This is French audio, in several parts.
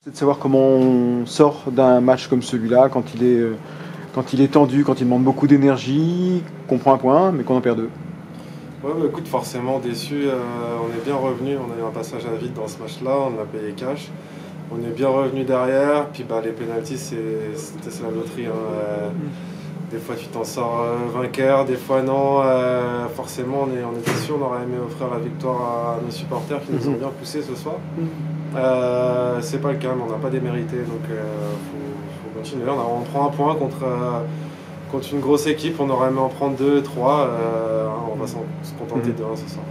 C'est de savoir comment on sort d'un match comme celui-là, quand il est tendu, quand il demande beaucoup d'énergie, qu'on prend un point, mais qu'on en perd deux. Ouais, bah, écoute, forcément déçu, on est bien revenu, on a eu un passage à vide dans ce match-là, on a payé cash. On est bien revenu derrière, puis bah, les pénaltys, c'est la loterie, hein. Des fois tu t'en sors vainqueur, des fois non. Forcément, on est déçu, on aurait aimé offrir la victoire à nos supporters qui nous ont bien poussés ce soir. C'est pas le cas, mais on n'a pas démérité, donc faut continuer. On prend un point contre une grosse équipe, on aurait aimé en prendre 2, 3. On va se contenter de 1 ce soir.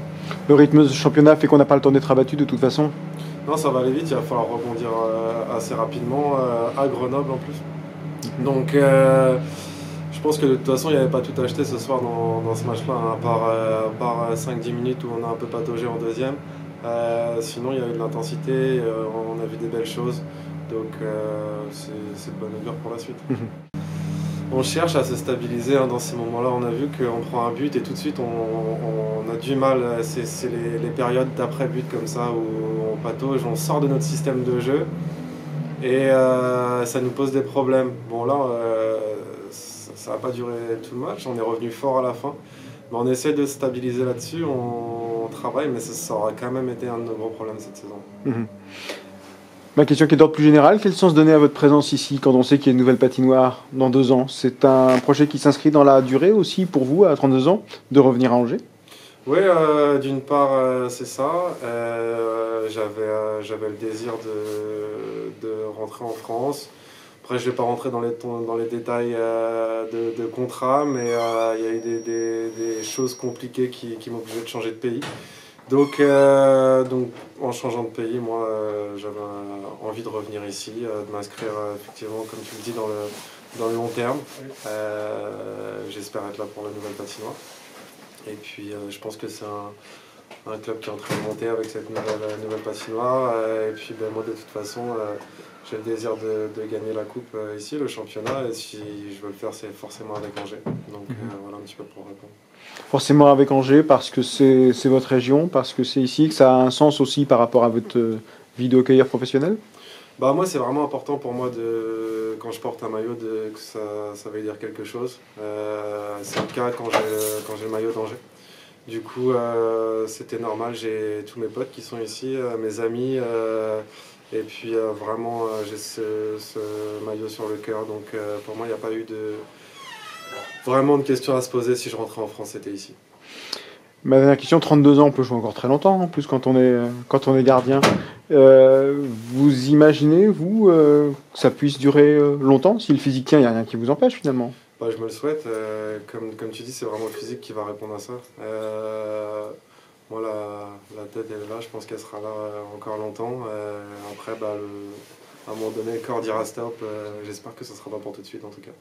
Le rythme du championnat fait qu'on n'a pas le temps d'être abattu de toute façon. Non, ça va aller vite, il va falloir rebondir assez rapidement, à Grenoble en plus. Donc je pense que de toute façon il n'y avait pas tout acheté ce soir dans ce match-là, hein, à part 5-10 minutes où on a un peu pataugé en deuxième. Sinon il y a eu de l'intensité, on a vu des belles choses, donc c'est de bonne augure pour la suite. On cherche à se stabiliser, hein, dans ces moments-là. On a vu qu'on prend un but et tout de suite on a du mal. C'est les périodes d'après-but comme ça où on patauge, on sort de notre système de jeu et ça nous pose des problèmes. Bon là, ça n'a pas duré tout le match, on est revenu fort à la fin. Mais on essaie de se stabiliser là-dessus, on travaille, mais ça aura quand même été un de nos gros problèmes cette saison. Ma question qui est d'ordre plus général, quel sens donner à votre présence ici quand on sait qu'il y a une nouvelle patinoire dans 2 ans? C'est un projet qui s'inscrit dans la durée aussi pour vous, à 32 ans, de revenir à Angers? Oui, d'une part, c'est ça. J'avais le désir de rentrer en France. Après, je ne vais pas rentrer dans les détails de contrat, mais il y a eu des choses compliquées qui m'ont obligé de changer de pays. Donc en changeant de pays, moi, j'avais envie de revenir ici, de m'inscrire effectivement, comme tu le dis, dans le long terme. J'espère être là pour la nouvelle patinoire. Et puis je pense que c'est un club qui est en train de monter avec cette nouvelle patinoire. Et puis ben, moi de toute façon, j'ai le désir de gagner la coupe ici, le championnat. Et si je veux le faire, c'est forcément avec Angers. Donc voilà un petit peu pour répondre. Forcément avec Angers, parce que c'est votre région, parce que c'est ici, que ça a un sens aussi par rapport à votre vie de hockeyeur professionnel? Bah moi c'est vraiment important pour moi quand je porte un maillot que ça veuille dire quelque chose. C'est le cas quand j'ai le maillot d'Angers. Du coup c'était normal, j'ai tous mes potes qui sont ici, mes amis, et puis vraiment j'ai ce maillot sur le cœur. Donc pour moi il n'y a pas eu vraiment de questions à se poser. Si je rentrais en France, c'était ici. Ma dernière question, 32 ans, on peut jouer encore très longtemps, en plus quand on est gardien. Vous imaginez, vous, que ça puisse durer longtemps? Si le physique tient, il n'y a rien qui vous empêche finalement. Bah, je me le souhaite. Comme tu dis, c'est vraiment le physique qui va répondre à ça. Moi, la tête elle est là, je pense qu'elle sera là encore longtemps. Après, bah, à un moment donné, le corps dira stop. J'espère que ce ne sera pas pour tout de suite en tout cas.